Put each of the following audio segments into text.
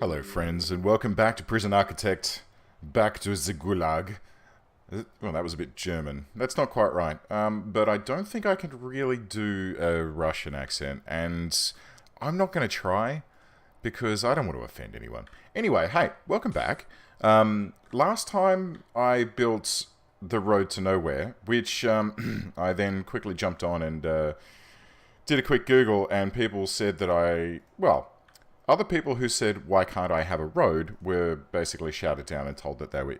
Hello friends, and welcome back to Prison Architect, back to the Gulag. Well, that was a bit German. That's not quite right, but I don't think I can really do a Russian accent, and I'm not going to try, because I don't want to offend anyone. Anyway, hey, welcome back. Last time I built the Road to Nowhere, which I then quickly jumped on and did a quick Google, and people said that other people who said, why can't I have a road, were basically shouted down and told that they were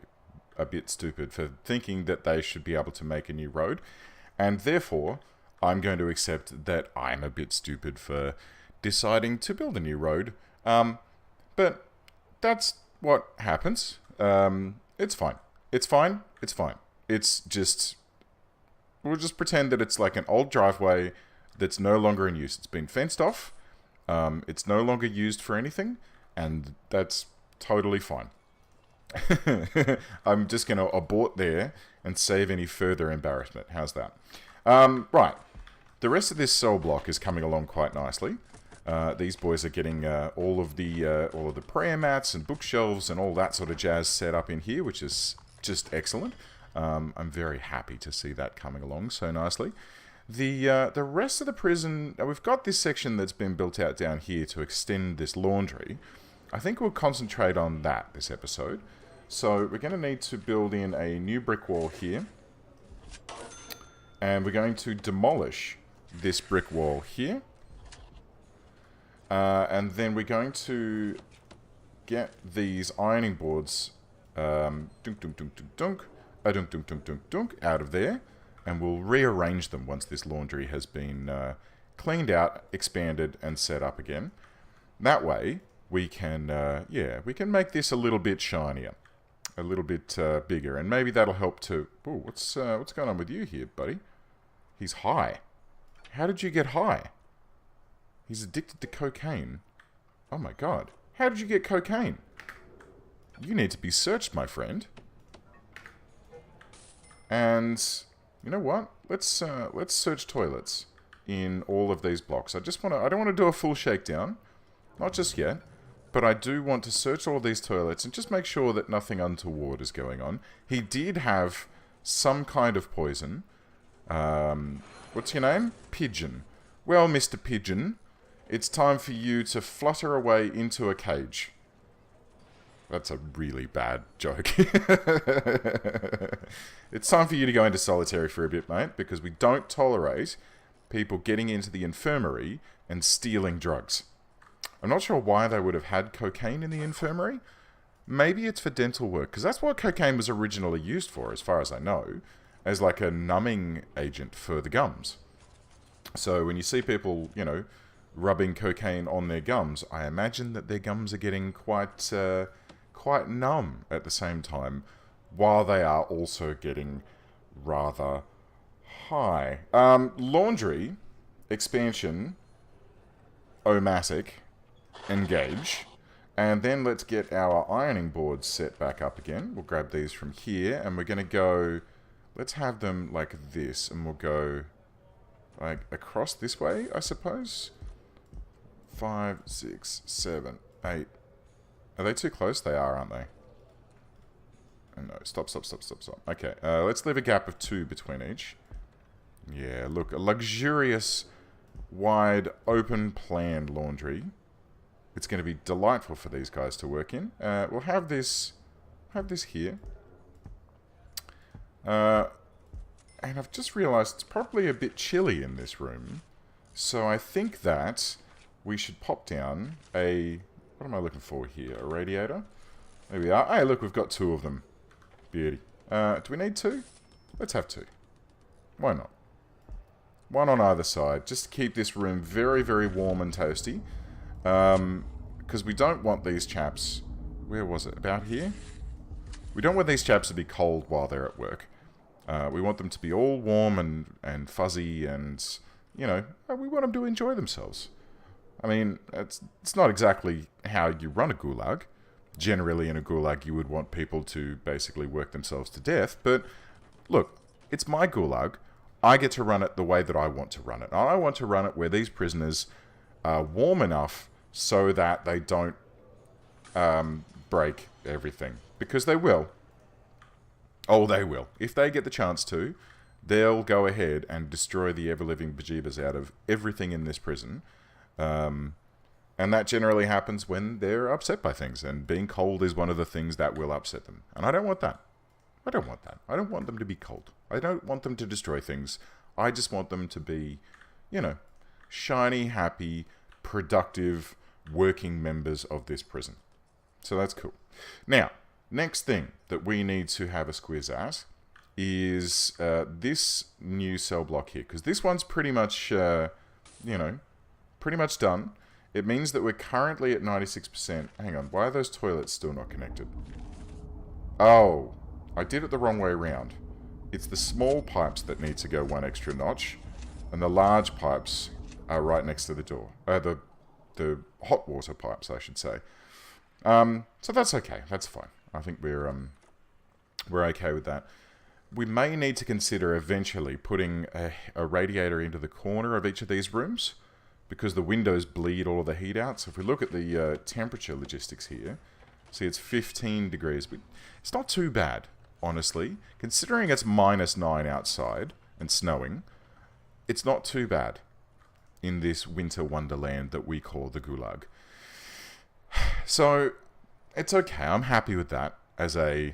a bit stupid for thinking that they should be able to make a new road. And therefore, I'm going to accept that I'm a bit stupid for deciding to build a new road. But that's what happens. It's fine. It's fine. It's fine. It's just... We'll just pretend that it's like an old driveway that's no longer in use. It's been fenced off. It's no longer used for anything, and that's totally fine. I'm just going to abort there and save any further embarrassment. How's that? Right. The rest of this cell block is coming along quite nicely. These boys are getting all of the prayer mats and bookshelves and all that sort of jazz set up in here, which is just excellent. I'm very happy to see that coming along so nicely. The rest of the prison, we've got this section that's been built out down here to extend this laundry. I think we'll concentrate on that this episode. So we're going to need to build in a new brick wall here. And we're going to demolish this brick wall here. And then we're going to get these ironing boards dunk, dunk, dunk, dunk, dunk, dunk, dunk, dunk, dunk, dunk, out of there. And we'll rearrange them once this laundry has been cleaned out, expanded, and set up again. That way, we can, we can make this a little bit shinier, a little bit bigger, and maybe that'll help to... Ooh, what's going on with you here, buddy? He's high. How did you get high? He's addicted to cocaine. Oh my god. How did you get cocaine? You need to be searched, my friend. And... You know what? Let's search toilets in all of these blocks. I don't want to do a full shakedown, not just yet, but I do want to search all of these toilets and just make sure that nothing untoward is going on. He did have some kind of poison. What's your name? Pigeon. Well, Mr. Pigeon, it's time for you to flutter away into a cage. That's a really bad joke. It's time for you to go into solitary for a bit, mate, because we don't tolerate people getting into the infirmary and stealing drugs. I'm not sure why they would have had cocaine in the infirmary. Maybe it's for dental work, because that's what cocaine was originally used for, as far as I know, as like a numbing agent for the gums. So when you see people, you know, rubbing cocaine on their gums, I imagine that their gums are getting quite numb at the same time, while they are also getting rather high. Laundry, expansion, O-matic, engage, and then let's get our ironing boards set back up again. We'll grab these from here, and we're going to go, let's have them like this, and we'll go like across this way, I suppose. 5, 6, 7, 8. Are they too close? They are, aren't they? Oh, no, stop. Okay, let's leave a gap of 2 between each. Yeah, look, a luxurious, wide, open, planned laundry. It's going to be delightful for these guys to work in. We'll have this here. And I've just realized it's probably a bit chilly in this room. So I think that we should pop down a... What am I looking for here? A radiator? There we are. Hey, look, we've got 2 of them. Beauty. Do we need 2? Let's have 2. Why not? 1 on either side. Just to keep this room very, very warm and toasty. Because we don't want these chaps... Where was it? About here? We don't want these chaps to be cold while they're at work. We want them to be all warm and fuzzy and, you know, we want them to enjoy themselves. I mean, it's not exactly how you run a gulag. Generally, in a gulag, you would want people to basically work themselves to death. But, look, it's my gulag. I get to run it the way that I want to run it. I want to run it where these prisoners are warm enough so that they don't break everything. Because they will. Oh, they will. If they get the chance to, they'll go ahead and destroy the ever-living bejeebers out of everything in this prison. And that generally happens when they're upset by things. And being cold is one of the things that will upset them. And I don't want that. I don't want that. I don't want them to be cold. I don't want them to destroy things. I just want them to be, you know, shiny, happy, productive, working members of this prison. So that's cool. Now, next thing that we need to have a squiz at is this new cell block here. Because this one's pretty much, pretty much done. It means that we're currently at 96%. Hang on, why are those toilets still not connected? Oh, I did it the wrong way around. It's the small pipes that need to go one extra notch, and the large pipes are right next to the door. The hot water pipes, I should say. So that's okay. That's fine. I think we're okay with that. We may need to consider eventually putting a radiator into the corner of each of these rooms, because the windows bleed all of the heat out. So if we look at the temperature logistics here, see it's 15 degrees. But it's not too bad, honestly. Considering it's -9 outside and snowing, it's not too bad in this winter wonderland that we call the Gulag. So it's okay. I'm happy with that as a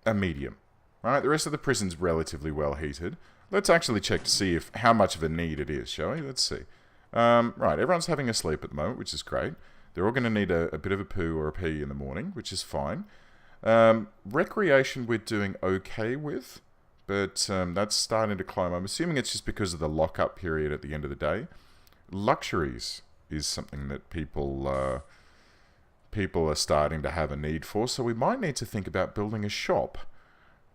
medium. Right? The rest of the prison's relatively well heated. Let's actually check to see how much of a need it is, shall we? Let's see. Right, everyone's having a sleep at the moment, which is great. They're all going to need a bit of a poo or a pee in the morning, which is fine. Recreation we're doing okay with, but that's starting to climb. I'm assuming it's just because of the lock-up period at the end of the day. Luxuries is something that people are starting to have a need for, so we might need to think about building a shop.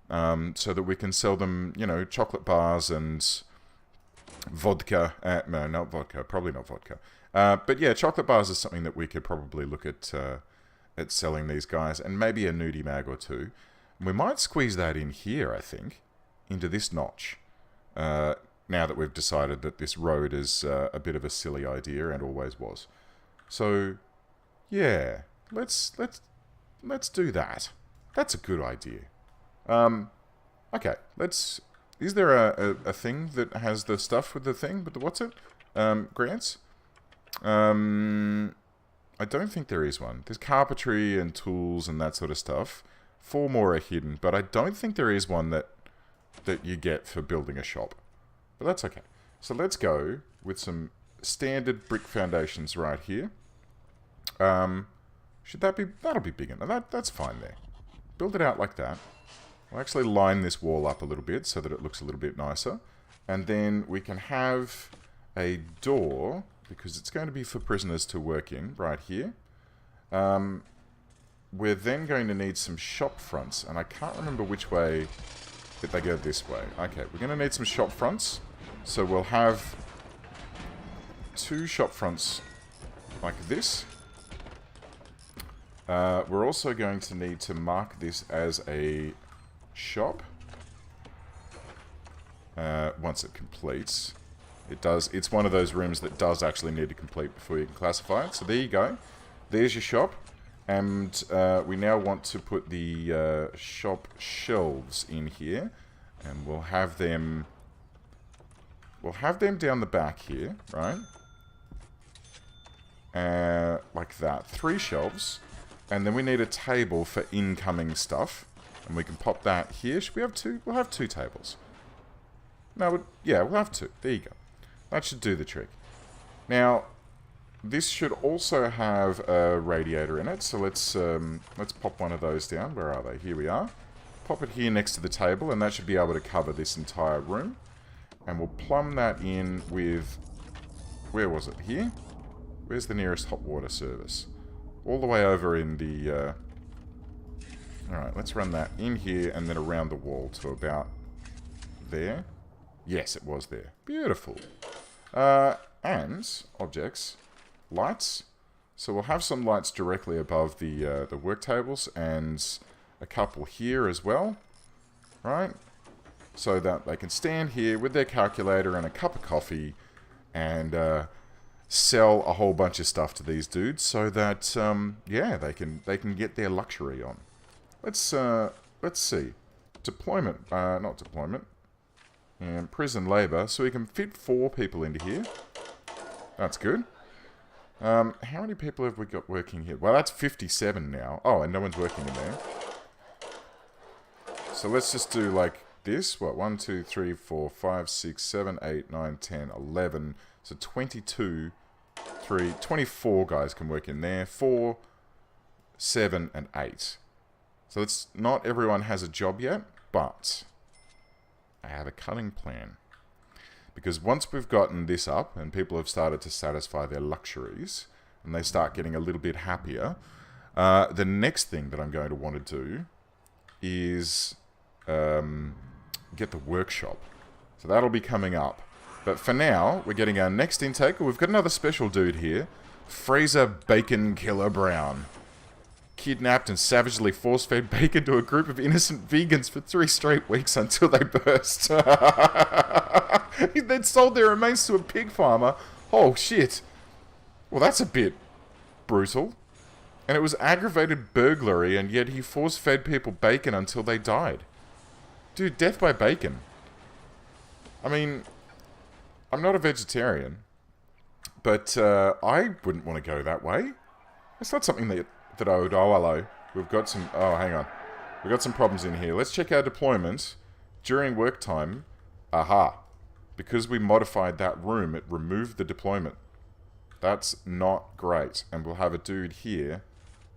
So that we can sell them, you know, chocolate bars and vodka. No, not vodka. Probably not vodka. But yeah, chocolate bars is something that we could probably look at selling these guys, and maybe a nudie mag or two. We might squeeze that in here, I think, into this notch. Now that we've decided that this road is a bit of a silly idea and always was. So yeah, let's do that. That's a good idea. Okay, is there a thing that has the stuff with the thing, with the what's it? Grants? I don't think there is one. There's carpentry and tools and that sort of stuff. 4 more are hidden, but I don't think there is one that you get for building a shop. But that's okay. So let's go with some standard brick foundations right here. That'll be big enough. That's fine there. Build it out like that. We'll actually line this wall up a little bit so that it looks a little bit nicer. And then we can have a door, because it's going to be for prisoners to work in, right here. We're then going to need some shop fronts, and I can't remember which way that they go this way. Okay, we're going to need some shop fronts. So we'll have 2 shop fronts like this. We're also going to need to mark this as a shop once it completes. It's one of those rooms that does actually need to complete before you can classify it. So there you go. There's your shop. And we now want to put the shop shelves in here. And we'll have them down the back here, right? Like that. 3 shelves. And then we need a table for incoming stuff. And we can pop that here. Should we have 2? We'll have 2 tables. No, yeah, we'll have 2. There you go. That should do the trick. Now, this should also have a radiator in it. So let's pop one of those down. Where are they? Here we are. Pop it here next to the table, and that should be able to cover this entire room. And we'll plumb that in with... Where was it? Here? Where's the nearest hot water service? All the way over in the... Alright, let's run that in here and then around the wall to about there. Yes, it was there. Beautiful. And objects, lights. So we'll have some lights directly above the work tables and a couple here as well. Right? So that they can stand here with their calculator and a cup of coffee and sell a whole bunch of stuff to these dudes so that yeah, they can get their luxury on. Let's see. Deployment, not deployment. And prison labor, so we can fit 4 people into here. That's good. How many people have we got working here? Well, that's 57 now. Oh, and no one's working in there. So let's just do like this. What? 1, 2, 3, 4, 5, 6, 7, 8, 9, 10, 11. So 22, 24 guys can work in there. 4, 7, and 8. So it's not everyone has a job yet, but I have a cunning plan. Because once we've gotten this up and people have started to satisfy their luxuries and they start getting a little bit happier, the next thing that I'm going to want to do is get the workshop. So that'll be coming up. But for now, we're getting our next intake. We've got another special dude here. Fraser Bacon Killer Brown. Kidnapped and savagely force-fed bacon to a group of innocent vegans for 3 straight weeks until they burst. They'd sold their remains to a pig farmer. Oh, shit. Well, that's a bit brutal. And it was aggravated burglary, and yet he force-fed people bacon until they died. Dude, death by bacon. I mean, I'm not a vegetarian, but I wouldn't want to go that way. It's not something that I would... Oh, hello. We've got some... Oh, hang on. We've got some problems in here. Let's check our deployment. During work time, aha. Because we modified that room, it removed the deployment. That's not great. And we'll have a dude here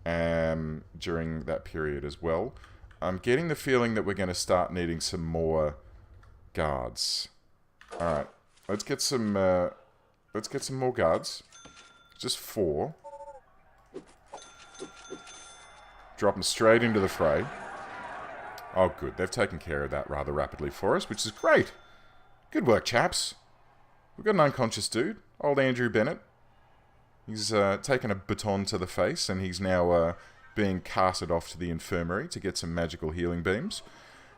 during that period as well. I'm getting the feeling that we're going to start needing some more guards. Alright. Let's get some more guards. Just 4. Drop them straight into the fray. Oh, good. They've taken care of that rather rapidly for us, which is great. Good work, chaps. We've got an unconscious dude. Old Andrew Bennett. He's taken a baton to the face, and he's now being carted off to the infirmary to get some magical healing beams.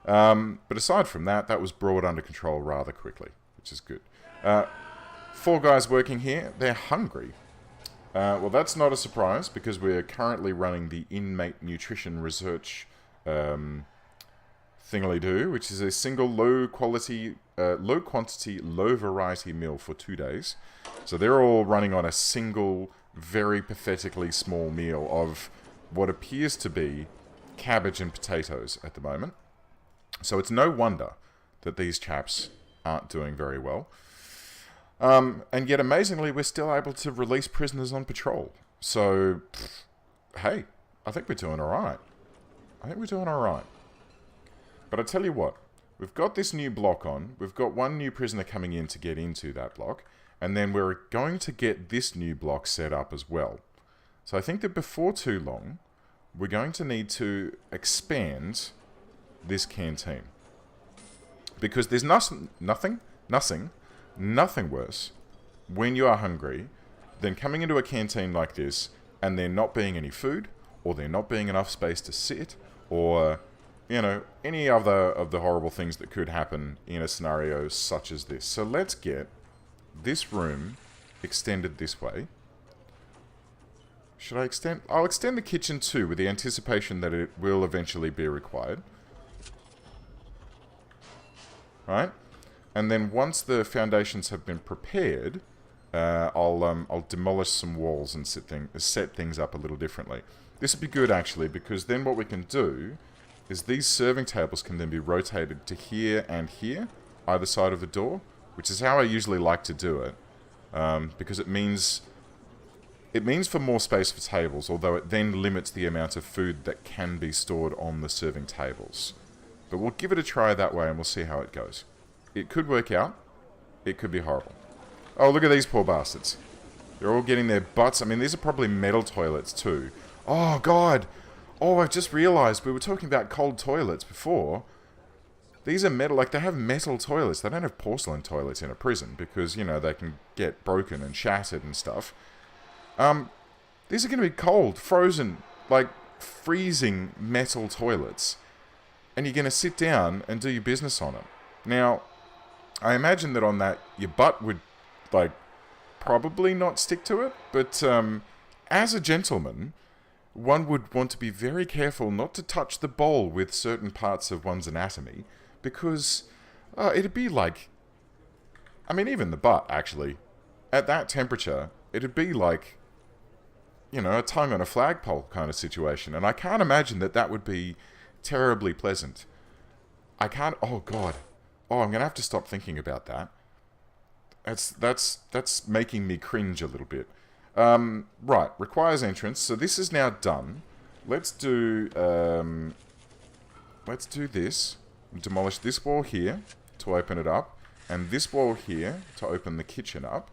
But aside from that, that was brought under control rather quickly, which is good. 4 guys working here. They're hungry. Well, that's not a surprise, because we're currently running the inmate nutrition research thingamly-doo, which is a single low quantity, low variety meal for 2 days. So they're all running on a single, very pathetically small meal of what appears to be cabbage and potatoes at the moment. So it's no wonder that these chaps aren't doing very well. And yet, amazingly, we're still able to release prisoners on patrol. So, hey, I think we're doing alright. But I tell you what, we've got this new block on. We've got 1 new prisoner coming in to get into that block. And then we're going to get this new block set up as well. So I think that before too long, we're going to need to expand this canteen. Because there's nothing worse when you are hungry than coming into a canteen like this and there not being any food, or there not being enough space to sit, or, you know, any other of the horrible things that could happen in a scenario such as this. So let's get this room extended this way. Should I extend? I'll extend the kitchen too, with the anticipation that it will eventually be required. Right? And then once the foundations have been prepared, I'll demolish some walls and set things up a little differently. This would be good, actually, because then what we can do is these serving tables can then be rotated to here and here, either side of the door, which is how I usually like to do it, because it means for more space for tables, although it then limits the amount of food that can be stored on the serving tables. But we'll give it a try that way and we'll see how it goes. It could work out. It could be horrible. Oh, look at these poor bastards. They're all getting their butts. I mean, these are probably metal toilets too. Oh, God. Oh, I've just realized we were talking about cold toilets before. These are metal, like they have metal toilets. They don't have porcelain toilets in a prison because, you know, they can get broken and shattered and stuff. These are going to be cold, frozen, like freezing metal toilets. And you're going to sit down and do your business on it. Now, I imagine that on that, your butt would, like, probably not stick to it, but as a gentleman, one would want to be very careful not to touch the bowl with certain parts of one's anatomy, because it'd be like, I mean, even the butt, actually, at that temperature, it'd be like, you know, a tongue on a flagpole kind of situation, and I can't imagine that that would be terribly pleasant. I can't, oh god, oh, I'm gonna have to stop thinking about that. That's making me cringe a little bit. Right, requires entrance. So this is now done. Let's do this. Demolish this wall here to open it up, and this wall here to open the kitchen up.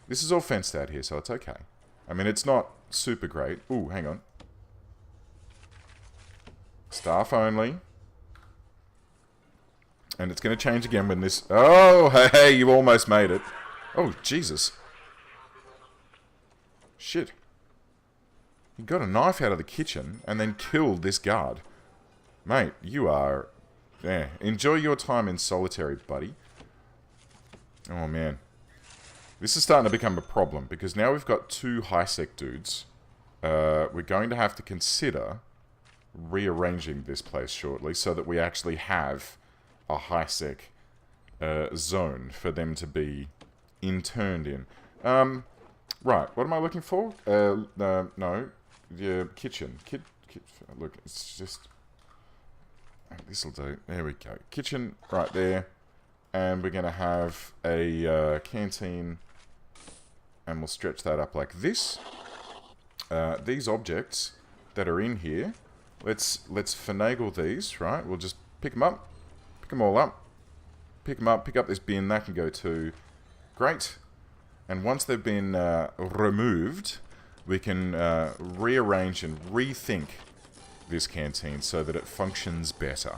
This is all fenced out here, so it's okay. I mean, it's not super great. Ooh, hang on. Staff only. And it's going to change again when this... Oh, hey, you almost made it. Oh, Jesus. Shit. He got a knife out of the kitchen and then killed this guard. Mate, you are... Yeah, enjoy your time in solitary, buddy. Oh, man. This is starting to become a problem, because now we've got two high-sec dudes. We're going to have to consider rearranging this place shortly so that we actually have a high-sec zone for them to be interned in. Right, what am I looking for? No, the kitchen. Look, it's just... This'll do. There we go. Kitchen right there. And we're going to have a canteen, and we'll stretch that up like this. These objects that are in here, let's finagle these, right? We'll just pick them up, pick them all up, pick them up, pick up this bin, that can go too. Great. And once they've been removed, we can rearrange and rethink this canteen so that it functions better.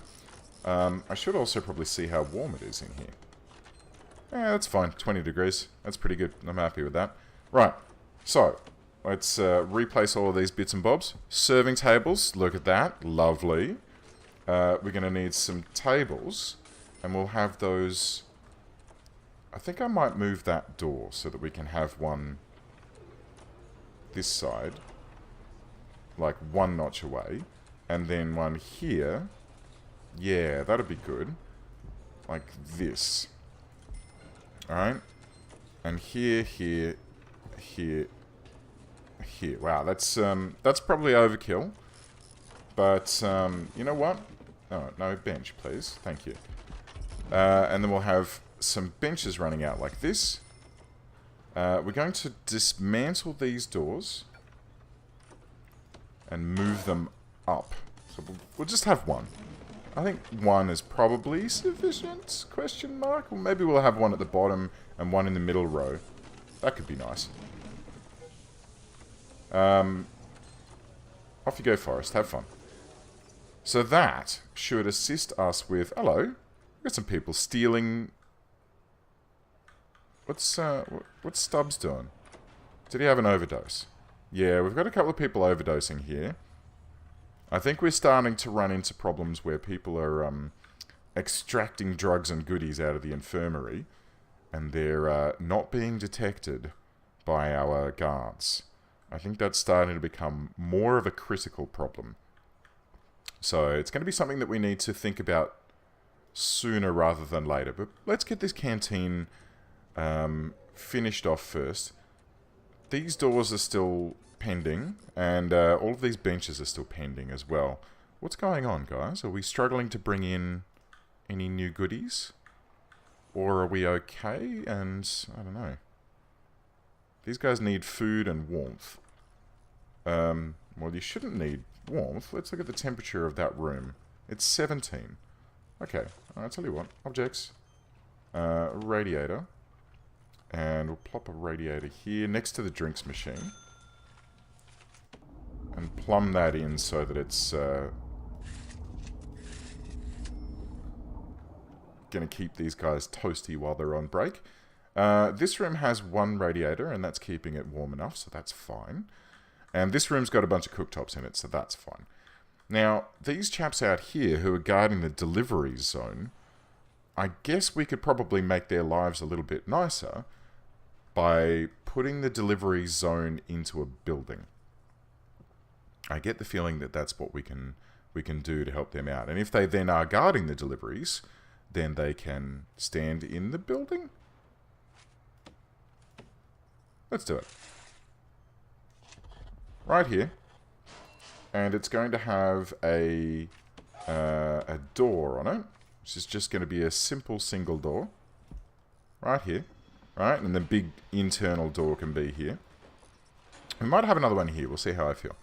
I should also probably see how warm it is in here. Yeah, that's fine. 20 degrees. That's pretty good. I'm happy with that. Right. So, let's replace all of these bits and bobs. Serving tables. Look at that. Lovely. We're going to need some tables. And we'll have those... I think I might move that door so that we can have one this side. Like one notch away. And then one here... Yeah, that'd be good. Like this. Alright. And here, here, here, here. Wow, that's probably overkill. But, you know what? Oh, no, bench, please. Thank you. And then we'll have some benches running out like this. We're going to dismantle these doors. And move them up. So we'll just have one. I think one is probably sufficient, question mark? Or maybe we'll have one at the bottom and one in the middle row. That could be nice. Off you go, Forrest. Have fun. So that should assist us with... Hello. We've got some people stealing... What's Stubbs doing? Did he have an overdose? Yeah, we've got a couple of people overdosing here. I think we're starting to run into problems where people are extracting drugs and goodies out of the infirmary, and they're not being detected by our guards. I think that's starting to become more of a critical problem. So it's going to be something that we need to think about sooner rather than later. But let's get this canteen finished off first. These doors are still pending, and all of these benches are still pending as well. What's going on, guys? Are we struggling to bring in any new goodies? Or are we okay? And, I don't know. These guys need food and warmth. Well, you shouldn't need warmth. Let's look at the temperature of that room. It's 17. Okay, I'll tell you what. Objects. Radiator. And we'll plop a radiator here next to the drinks machine. And plumb that in so that it's going to keep these guys toasty while they're on break. This room has one radiator, and that's keeping it warm enough, so that's fine. And this room's got a bunch of cooktops in it, so that's fine. Now, these chaps out here who are guarding the delivery zone, I guess we could probably make their lives a little bit nicer by putting the delivery zone into a building. I get the feeling that that's what we can do to help them out. And if they then are guarding the deliveries, then they can stand in the building. Let's do it. Right here. And it's going to have a door on it, which is just going to be a simple single door. Right here. Right? And the big internal door can be here. We might have another one here. We'll see how I feel.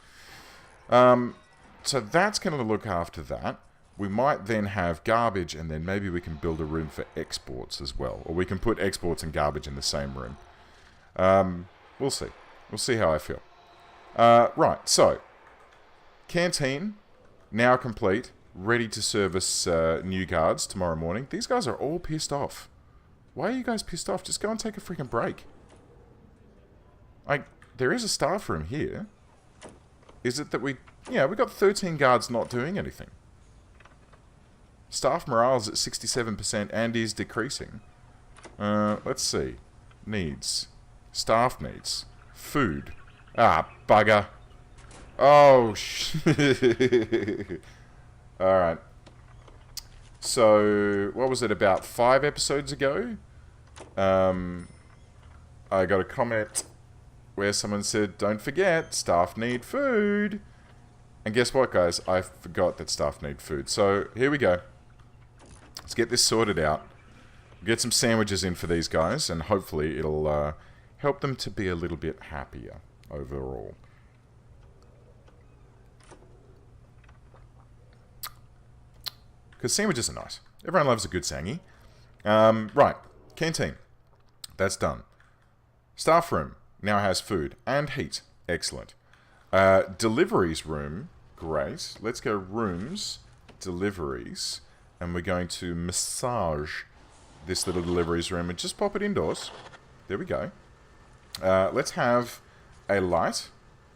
So that's going to look after that. We might then have garbage, and then maybe we can build a room for exports as well. Or we can put exports and garbage in the same room. We'll see. We'll see how I feel. Right, so. Canteen, now complete. Ready to service new guards tomorrow morning. These guys are all pissed off. Why are you guys pissed off? Just go and take a freaking break. There is a staff room here. Is it that we got 13 guards not doing anything. Staff morale is at 67% and is decreasing. Let's see. Needs. Staff needs. Food. Ah, bugger. Oh, shit. Alright. So, what was it, about 5 episodes ago? I got a comment where someone said, don't forget, staff need food. And guess what, guys? I forgot that staff need food. So, here we go. Let's get this sorted out. Get some sandwiches in for these guys, and hopefully it'll help them to be a little bit happier overall. Because sandwiches are nice. Everyone loves a good sangy. Right. Canteen. That's done. Staff room now has food and heat. Excellent. Deliveries room. Great. Let's go rooms, deliveries, and we're going to massage this little deliveries room and just pop it indoors. There we go. Let's have a light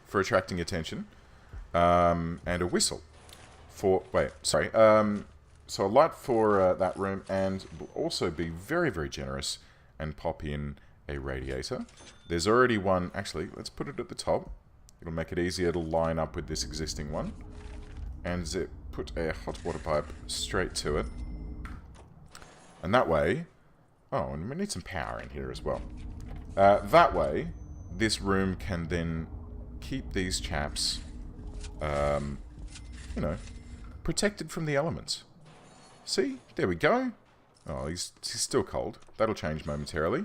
for attracting attention, and a whistle for... Wait, sorry. So a light for that room, and we'll also be very, very generous and pop in a radiator. There's already one. Actually, let's put it at the top. It'll make it easier to line up with this existing one. And put a hot water pipe straight to it. And that way... Oh, and we need some power in here as well. That way, this room can then keep these chaps, protected from the elements. See? There we go. Oh, he's still cold. That'll change momentarily.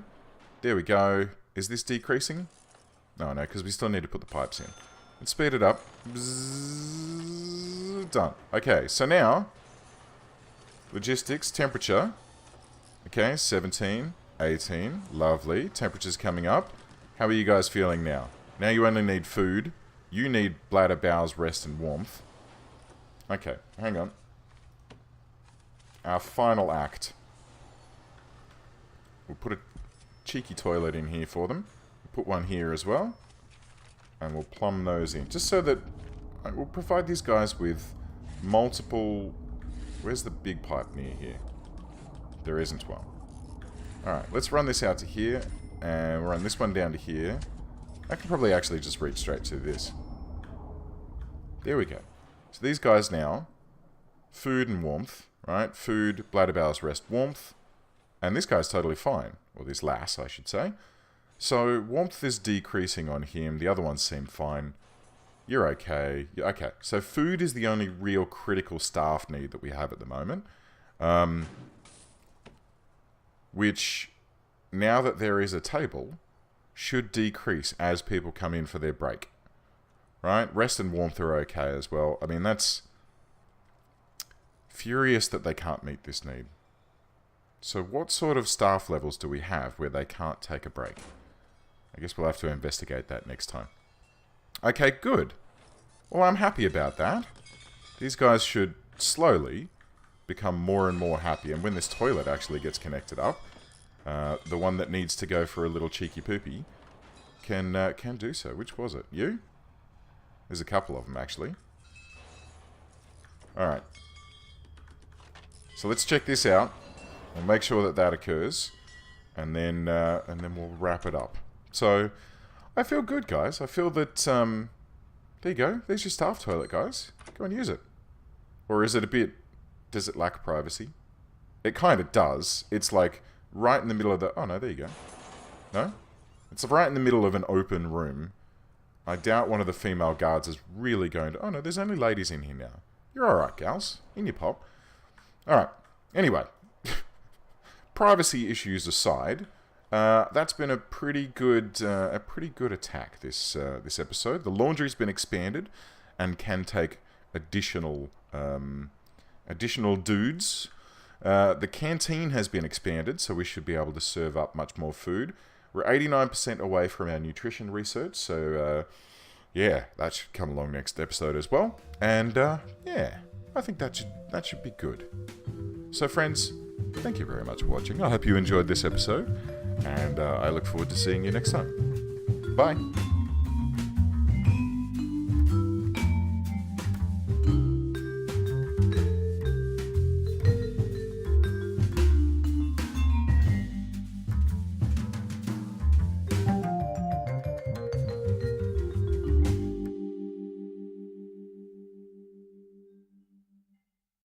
There we go. Is this decreasing? No, because we still need to put the pipes in. Let's speed it up. Bzzz, done. Okay, so now, logistics, temperature. Okay, 17, 18, lovely. Temperature's coming up. How are you guys feeling now? Now you only need food. You need bladder, bowels, rest, and warmth. Okay, hang on. Our final act. We'll put a cheeky toilet in here for them. We'll put one here as well. And we'll plumb those in. Just so that we'll provide these guys with multiple... Where's the big pipe near here? There isn't one. Alright, let's run this out to here. And we'll run this one down to here. I can probably actually just reach straight to this. There we go. So these guys now, food and warmth, right? Food, bladder, bowels, rest, warmth. And this guy's totally fine. Or this lass, I should say. So warmth is decreasing on him. The other ones seem fine. You're okay. Okay, so food is the only real critical staff need that we have at the moment. Which, now that there is a table, should decrease as people come in for their break. Right? Rest and warmth are okay as well. I mean, that's... Furious that they can't meet this need. So what sort of staff levels do we have where they can't take a break? I guess we'll have to investigate that next time. Okay, good. Well, I'm happy about that. These guys should slowly become more and more happy. And when this toilet actually gets connected up, the one that needs to go for a little cheeky poopy can do so. Which was it? You? There's a couple of them, actually. Alright. So let's check this out. We'll make sure that that occurs. and then we'll wrap it up. So I feel good, guys. I feel that there you go. There's your staff toilet, guys. Go and use it. Or is it a bit? Does it lack privacy? It kind of does. It's like right in the middle of the. Oh no, there you go. No, it's right in the middle of an open room. I doubt one of the female guards is really going to... Oh, no, there's only ladies in here now. You're alright, gals. In your pop. Alright. Anyway. Privacy issues aside, that's been a pretty good attack this episode. The laundry's been expanded and can take additional dudes. The canteen has been expanded, so we should be able to serve up much more food. We're 89% away from our nutrition research, so yeah, that should come along next episode as well. And yeah, I think that should be good. So friends, thank you very much for watching. I hope you enjoyed this episode, and I look forward to seeing you next time. Bye.